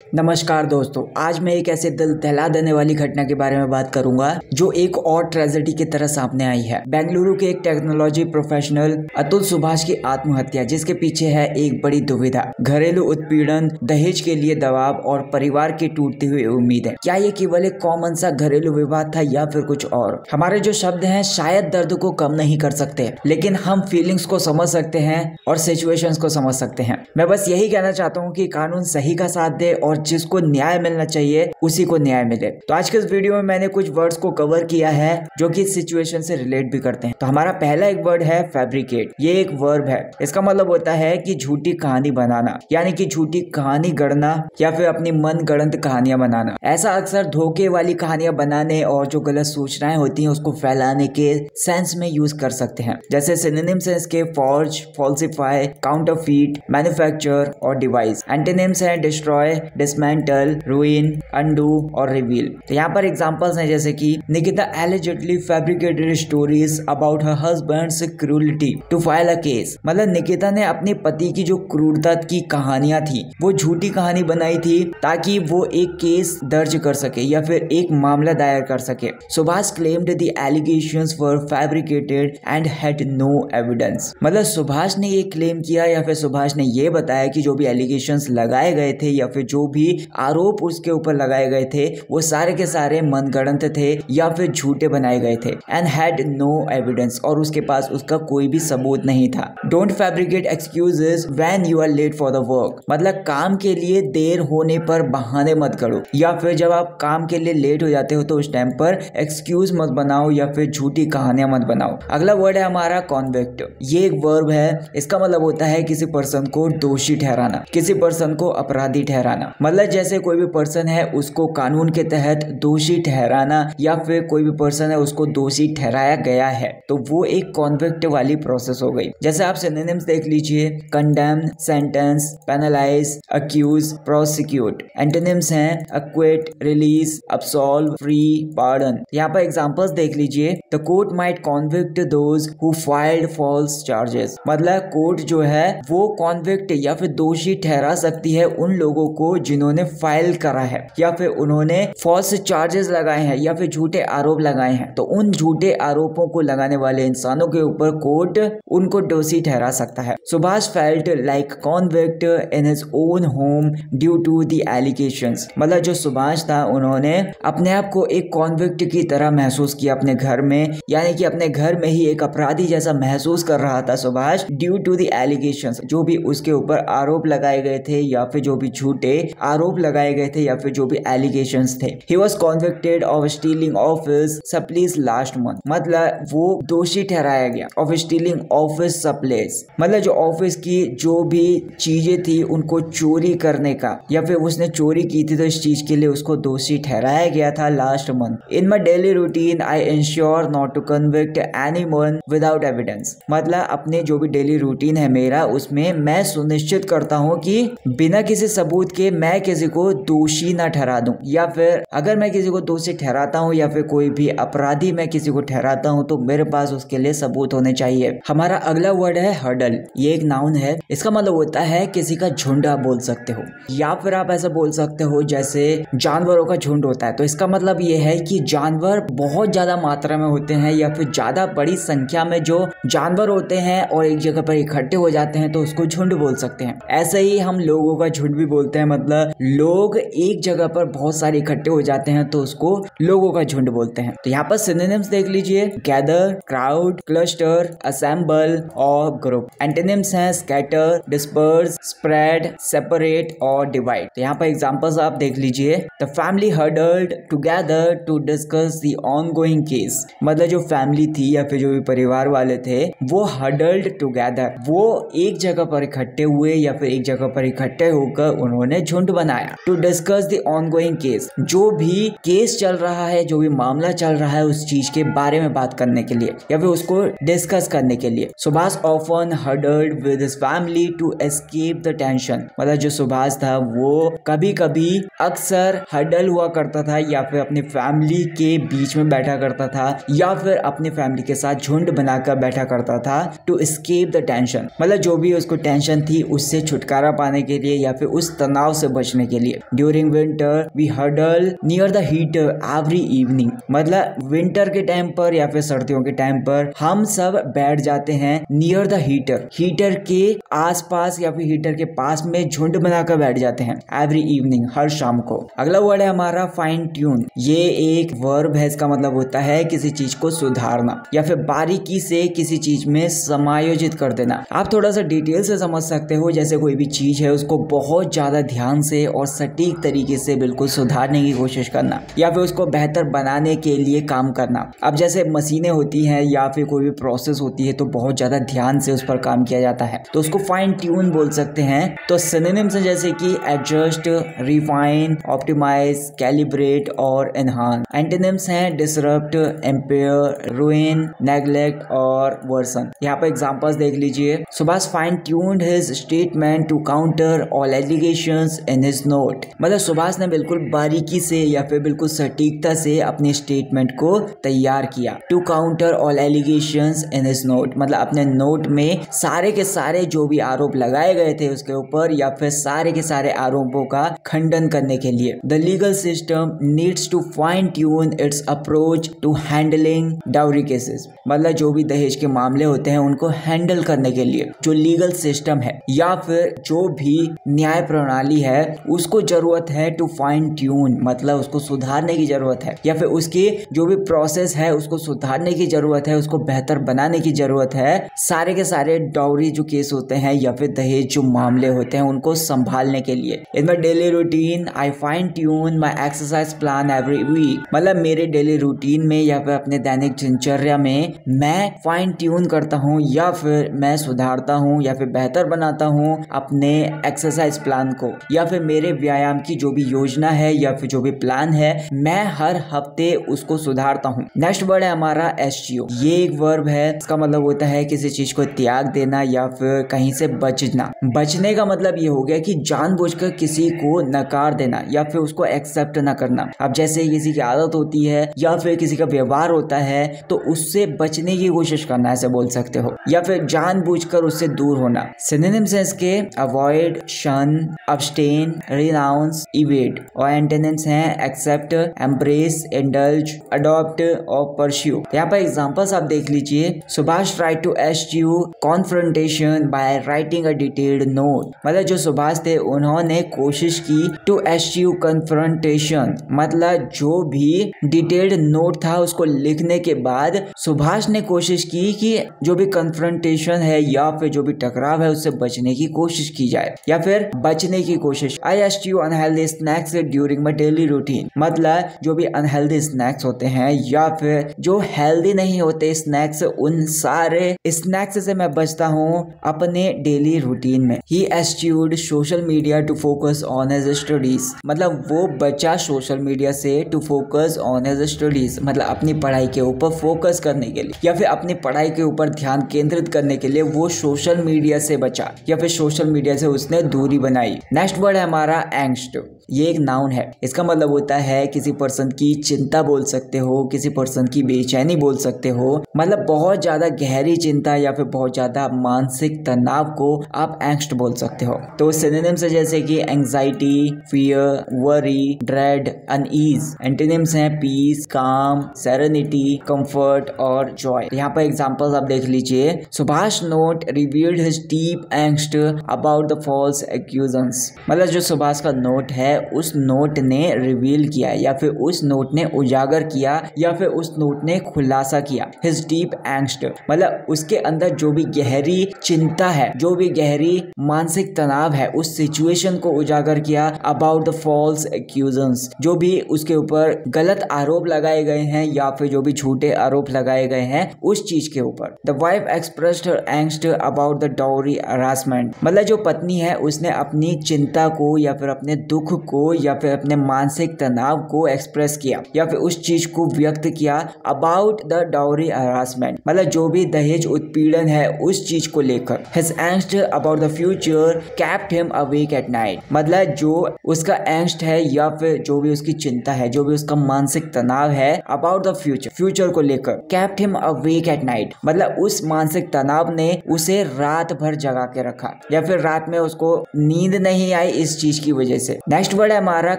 नमस्कार दोस्तों, आज मैं एक ऐसे दिल दहला देने वाली घटना के बारे में बात करूंगा जो एक और ट्रेजेडी की तरह सामने आई है। बेंगलुरु के एक टेक्नोलॉजी प्रोफेशनल अतुल सुभाष की आत्महत्या, जिसके पीछे है एक बड़ी दुविधा, घरेलू उत्पीड़न, दहेज के लिए दबाव और परिवार की टूटती हुई उम्मीदें। क्या ये केवल एक कॉमन सा घरेलू विवाद था या फिर कुछ और? हमारे जो शब्द हैं शायद दर्द को कम नहीं कर सकते, लेकिन हम फीलिंग्स को समझ सकते हैं और सिचुएशंस को समझ सकते हैं। मैं बस यही कहना चाहता हूँ कि कानून सही का साथ दे और जिसको न्याय मिलना चाहिए उसी को न्याय मिले। तो आज के इस वीडियो में मैंने कुछ वर्ड्स को कवर किया है जो कि इस सिचुएशन से रिलेट भी करते हैं। तो हमारा पहला एक वर्ड है फैब्रिकेट। ये एक वर्ब है। इसका मतलब होता है कि झूठी कहानी बनाना, यानी कि झूठी कहानी गढ़ना या फिर अपनी मन गढ़ंत कहानियां बनाना। ऐसा अक्सर धोखे वाली कहानियां बनाने और जो गलत सूचनाएं होती हैं उसको फैलाने के सेंस में यूज कर सकते हैं। जैसे सिनोनिम्स हैं इसके फॉर्ज, फॉल्सिफाई, काउंटरफीट, मैन्युफैक्चर और डिवाइस। एंटोनिम्स हैं डिस्ट्रॉय, डिसमेंटल, रूइन, अंडू और रिवील। तो यहाँ पर एग्जांपल्स हैं जैसे कि Nikita allegedly fabricated stories about her husband's cruelty to file a case. मतलब निकिता ने अपने पति की जो क्रूरता की कहानियां थी वो झूठी कहानी बनाई थी ताकि वो एक केस दर्ज कर सके या फिर एक मामला दायर कर सके। Subhash claimed the allegations were fabricated and had no evidence. मतलब सुभाष ने ये क्लेम किया या फिर सुभाष ने ये बताया कि जो भी एलिगेशंस लगाए गए थे या फिर जो भी आरोप उसके ऊपर लगाए गए थे वो सारे के सारे मनगढ़ंत थे या फिर झूठे बनाए गए थे। एंड हैड नो एविडेंस, और उसके पास उसका कोई भी सबूत नहीं था। Don't fabricate excuses when you are late for the work. मतलब काम के लिए देर होने पर बहाने मत करो, या फिर जब आप काम के लिए लेट हो जाते हो तो उस टाइम पर एक्सक्यूज मत बनाओ या फिर झूठी कहानियां मत बनाओ। अगला वर्ड है हमारा कॉन्विक्ट। ये एक वर्ब है। इसका मतलब होता है किसी पर्सन को दोषी ठहराना, किसी पर्सन को अपराधी ठहराना। मतलब जैसे कोई भी पर्सन है उसको कानून के तहत दोषी ठहराना या फिर कोई भी पर्सन है उसको दोषी ठहराया गया है, तो वो एक कॉन्विक्ट वाली प्रोसेस हो गई। जैसे आप सिनोनिम्स देख लीजिए, condemn, sentence, penalise, accuse, prosecute. Antonyms हैं acquit, release, absolve, free, pardon. यहाँ पर एग्जांपल्स देख लीजिए। The court might convict those who filed false charges. मतलब कोर्ट जो है वो कॉन्विक्ट या फिर दोषी ठहरा सकती है उन लोगों को जिन्होंने फाइल करा है या फिर उन्होंने फॉल्स चार्जेस लगाए हैं या फिर झूठे आरोप लगाए हैं। तो उन झूठे आरोपों को लगाने वाले इंसानों के ऊपर कोर्ट उनको दोषी ठहरा सकता है। Subhash felt like convict in his own home due to the allegations. मतलब जो सुभाष था उन्होंने अपने आप को एक कॉन्विक्ट की तरह महसूस किया अपने घर में, यानी कि अपने घर में ही एक अपराधी जैसा महसूस कर रहा था Subhash, due to the allegations, जो भी उसके ऊपर आरोप लगाए गए थे या फिर जो भी झूठे आरोप लगाए गए थे या फिर जो भी एलिगेशंस थे। He was convicted of stealing office supplies last month। मतलब वो दोषी ठहराया गया of stealing office supplies। मतलब जो ऑफिस की जो भी चीजें थी उनको चोरी करने का या फिर उसने चोरी की थी तो इस चीज के लिए उसको दोषी ठहराया गया था last month. In my daily routine I ensure not to convict anyone without evidence. मतलब अपने जो भी डेली रूटीन है मेरा उसमें मैं सुनिश्चित करता हूँ कि बिना किसी सबूत के मैं किसी को दोषी ना ठहरा दूं, या फिर अगर मैं किसी को दोषी ठहराता हूं या फिर कोई भी अपराधी मैं किसी को ठहराता हूं तो मेरे पास उसके लिए सबूत होने चाहिए। हमारा अगला वर्ड है हर्डल। ये एक नाउन है। इसका मतलब होता है किसी का झुंड आप बोल सकते हो, या फिर आप ऐसा बोल सकते हो जैसे जानवरों का झुंड होता है। तो इसका मतलब ये है कि जानवर बहुत ज्यादा मात्रा में होते हैं या फिर ज्यादा बड़ी संख्या में जो जानवर होते हैं और एक जगह पर इकट्ठे हो जाते हैं तो उसको झुंड बोल सकते हैं। ऐसे ही हम लोगों का झुंड भी बोलते हैं। मतलब लोग एक जगह पर बहुत सारे इकट्ठे हो जाते हैं तो उसको लोगों का झुंड बोलते हैं। तो यहाँ पर सिनोनिम्स देख लीजिए, गैदर, क्राउड, क्लस्टर, असेंबल और ग्रुप। एंटोनिम्स हैं स्कैटर, डिस्पर्स, स्प्रेड, सेपरेट और डिवाइड। तो यहाँ पर एग्जांपल्स आप देख लीजिए। The family huddled together to discuss the ongoing case. मतलब जो फैमिली थी या फिर जो भी परिवार वाले थे वो हर्डल्ड टुगेदर, वो एक जगह पर इकट्ठे हुए या फिर एक जगह पर इकट्ठे होकर उन्होंने झुंड बनाया। To discuss the ongoing case, जो भी केस चल रहा है, जो भी मामला चल रहा है उस चीज के बारे में बात करने के लिए या फिर उसको डिस्कस करने के लिए। Subhash often huddled with his family to escape the tension. मतलब जो सुभाष था वो कभी कभी अक्सर हर्डल हुआ करता था या फिर अपनी फैमिली के बीच में बैठा करता था या फिर अपनी फैमिली के साथ झुंड बनाकर बैठा करता था टू एस्केप द टेंशन। मतलब जो भी उसको टेंशन थी उससे छुटकारा पाने के लिए या फिर उस तनाव से से बचने के लिए। During winter we huddle near the heater every evening, मतलब विंटर के टाइम पर या फिर सर्दियों के टाइम पर हम सब बैठ जाते हैं नियर द हीटर, हीटर के आसपास या फिर हीटर के पास में झुंड बनाकर बैठ जाते हैं एवरी इवनिंग, हर शाम को। अगला वर्ड है हमारा फाइन ट्यून। ये एक वर्ब है, इसका मतलब होता है किसी चीज को सुधारना या फिर बारीकी से किसी चीज में समायोजित कर देना। आप थोड़ा सा डिटेल से समझ सकते हो, जैसे कोई भी चीज है उसको बहुत ज्यादा ध्यान से और सटीक तरीके से बिल्कुल सुधारने की कोशिश करना या फिर उसको बेहतर बनाने के लिए काम करना। अब जैसे मशीनें होती हैं या फिर कोई भी प्रोसेस होती है तो बहुत ज्यादा ध्यान से उस पर काम किया जाता है, तो उसको फाइन ट्यून बोल सकते हैं। तो सिनोनिम्स हैं जैसे कि एडजस्ट, रिफाइन, ऑप्टिमाइज, कैलिब्रेट और एनहांस। एंटोनिम्स हैं डिसरप्ट, एम्पेयर, रुइन, नेग्लेक्ट और वर्सन। यहाँ पर एग्जांपल्स देख लीजिए। Subhash fine tuned his statement to counter all allegations in his note, मतलब सुभाष ने बिल्कुल बारीकी से या फिर बिल्कुल सटीकता से अपने स्टेटमेंट को तैयार किया। To counter all allegations in his note, मतलब अपने नोट में सारे के सारे जो भी आरोप लगाए गए थे उसके ऊपर या फिर सारे के सारे आरोपों का खंडन करने के लिए। The legal system needs to fine tune its approach to handling dowry cases, मतलब जो भी दहेज के मामले होते हैं उनको हैंडल करने के लिए जो लीगल सिस्टम है या फिर जो भी न्याय प्रणाली है उसको जरूरत है टू फाइन ट्यून, मतलब उसको सुधारने की जरूरत है या फिर उसकी जो भी प्रोसेस है उसको सुधारने की जरूरत है, उसको बेहतर बनाने की जरूरत है। सारे के सारे डाउरी जो केस होते हैं या फिर दहेज जो मामले होते हैं उनको संभालने के लिए। In my daily routine I fine tune my exercise plan every week, मतलब मेरे डेली रूटीन में या फिर अपने दैनिक दिनचर्या में मैं फाइन ट्यून करता हूँ या फिर मैं सुधारता हूँ या फिर बेहतर बनाता हूँ अपने एक्सरसाइज प्लान को या फिर मेरे व्यायाम की जो भी योजना है या फिर जो भी प्लान है मैं हर हफ्ते उसको सुधारता हूँ। नेक्स्ट वर्ड है हमारा एसजीओ। ये एक वर्ब है, इसका मतलब होता है किसी चीज को त्याग देना या फिर कहीं से बचना। बचने का मतलब ये हो गया कि जानबूझकर किसी को नकार देना या फिर उसको एक्सेप्ट ना करना। अब जैसे किसी की आदत होती है या फिर किसी का व्यवहार होता है तो उससे बचने की कोशिश करना, ऐसे बोल सकते हो, या फिर जानबूझकर उससे दूर होना। सिनोनिम्स हैं इसके avoid, shun, abstain, renounce, evade, और एंटोनिम्स हैं एक्सेप्ट, एम्ब्रेस, इंडल्ज, अडॉप्ट और परस्यू। यहाँ पर एग्जांपल्स आप देख लीजिए। Subhash try to eschew confrontation by writing a detailed note, मतलब जो सुभाष थे उन्होंने कोशिश की टू एस्च्यू कन्फ्रंटेशन, मतलब जो भी डिटेल्ड नोट था उसको लिखने के बाद सुभाष ने कोशिश की कि जो भी कन्फ्रंटेशन है या फिर जो भी टकराव है उससे बचने की कोशिश की जाए या फिर बचने की कोशिश। I eschew unhealthy snacks during my daily routine, मतलब जो भी अनहेल्दी स्नैक्स होते हैं या फिर जो हेल्दी नहीं होते स्नैक्स, उन सारे स्नैक्स से मैं बचता हूँ अपने डेली रूटीन में। He eschewed social media to focus on his studies, मतलब वो बचा सोशल मीडिया से to focus on his studies, मतलब अपनी पढ़ाई के ऊपर फोकस करने के लिए या फिर अपनी पढ़ाई के ऊपर ध्यान केंद्रित करने के लिए वो सोशल मीडिया से बचा या फिर सोशल मीडिया से उसने दूरी बनाई। नेक्स्ट वर्ड है हमारा एंग्स्ट। ये एक नाउन है, इसका मतलब होता है किसी पर्सन की चिंता बोल सकते हो, किसी पर्सन की बेचैनी बोल सकते हो, मतलब बहुत ज्यादा गहरी चिंता या फिर बहुत ज्यादा मानसिक तनाव को आप एंग्स्ट बोल सकते हो। तो सिनोनिम्स है जैसे कि anxiety, fear, worry, dread, unease. Antonyms हैं पीस, काम, सेरेनिटी, कंफर्ट और जॉय। यहाँ पर एग्जांपल्स आप देख लीजिए। Subhash note revealed his deep angst about the false accusations, मतलब जो सुभाष का नोट है उस नोट ने रिवील किया या फिर उस नोट ने उजागर किया या फिर उस नोट ने खुलासा किया। हिज डीप एंग्स्ट, मतलब उसके अंदर जो भी गहरी चिंता है, जो भी गहरी मानसिक तनाव है, उस सिचुएशन को उजागर किया। अबाउट द फॉल्स एक्यूजेशंस, जो भी उसके ऊपर गलत आरोप लगाए गए हैं या फिर जो भी झूठे आरोप लगाए गए हैं उस चीज के ऊपर। The wife expressed her angst about the dowry harassment, मतलब जो पत्नी है उसने अपनी चिंता को या फिर अपने दुख को या फिर अपने मानसिक तनाव को एक्सप्रेस किया या फिर उस चीज को व्यक्त किया। अबाउट द डाउरी हरासमेंट, मतलब जो भी दहेज उत्पीड़न है उस चीज को लेकर। His angst about the future kept him awake at night, मतलब जो उसका एंग्स्ट है या फिर जो भी उसकी चिंता है, जो भी उसका मानसिक तनाव है अबाउट द फ्यूचर, फ्यूचर को लेकर। Kept him awake at night, मतलब उस मानसिक तनाव ने उसे रात भर जगा के रखा या फिर रात में उसको नींद नहीं आई इस चीज की वजह से। नेक्स्ट वर्ड है हमारा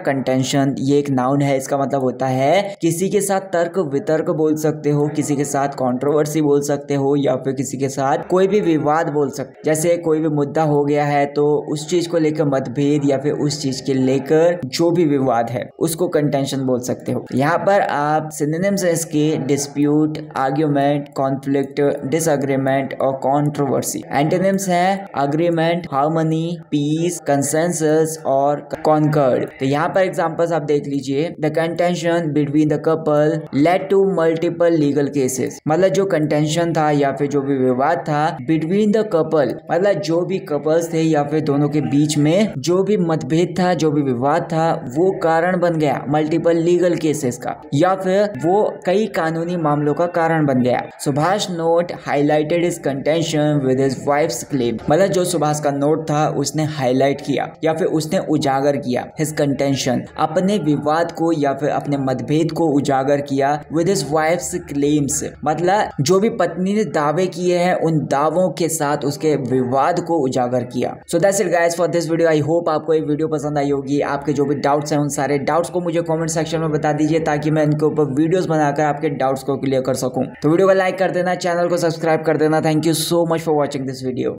कंटेंशन। ये एक नाउन है, इसका मतलब होता है किसी के साथ तर्क वितर्क बोल सकते हो, किसी के साथ कंट्रोवर्सी बोल सकते हो, या फिर किसी के साथ कोई भी विवाद बोल सकते। जैसे कोई भी मुद्दा हो गया है तो उस चीज को लेकर मतभेद या फिर उस चीज के लेकर जो भी विवाद है उसको कंटेंशन बोल सकते हो। यहाँ पर आप सिनोनिम्स है इसके डिस्प्यूट, आर्ग्यूमेंट, कॉन्फ्लिक्ट, डिसएग्रीमेंट और कंट्रोवर्सी। एंटोनिम्स है अग्रीमेंट, हार्मनी, पीस, कंसेंसस और कॉन्कर्ड। तो यहाँ पर एग्जांपल्स आप देख लीजिए। The contention between the couple led to multiple legal cases. मतलब जो कंटेंशन था या फिर जो भी विवाद था बिटवीन द कपल, मतलब जो भी कपल्स थे या फिर दोनों के बीच में जो भी मतभेद था, जो भी विवाद था, वो कारण बन गया मल्टीपल लीगल केसेस का, या फिर वो कई कानूनी मामलों का कारण बन गया। Subhash note highlighted his contention with his wives claim. मतलब जो सुभाष का नोट था उसने हाईलाइट किया या फिर उसने उजागर किया हिज कंटेंशन, अपने विवाद को या फिर अपने मतभेद को उजागर किया विद हिज वाइफ्स क्लेम्स। मतलब जो भी पत्नी ने दावे किए हैं उन दावों के साथ उसके विवाद को उजागर किया। So that's it guys for this video. I hope आपको ये वीडियो पसंद आई होगी। आपके जो भी डाउट्स हैं उन सारे डाउट्स को मुझे कमेंट सेक्शन में बता दीजिए ताकि मैं इनके ऊपर वीडियोस बनाकर आपके डाउट्स को क्लियर कर सकूं। तो वीडियो को लाइक कर देना, चैनल को सब्सक्राइब कर देना। Thank you so much for watching this video.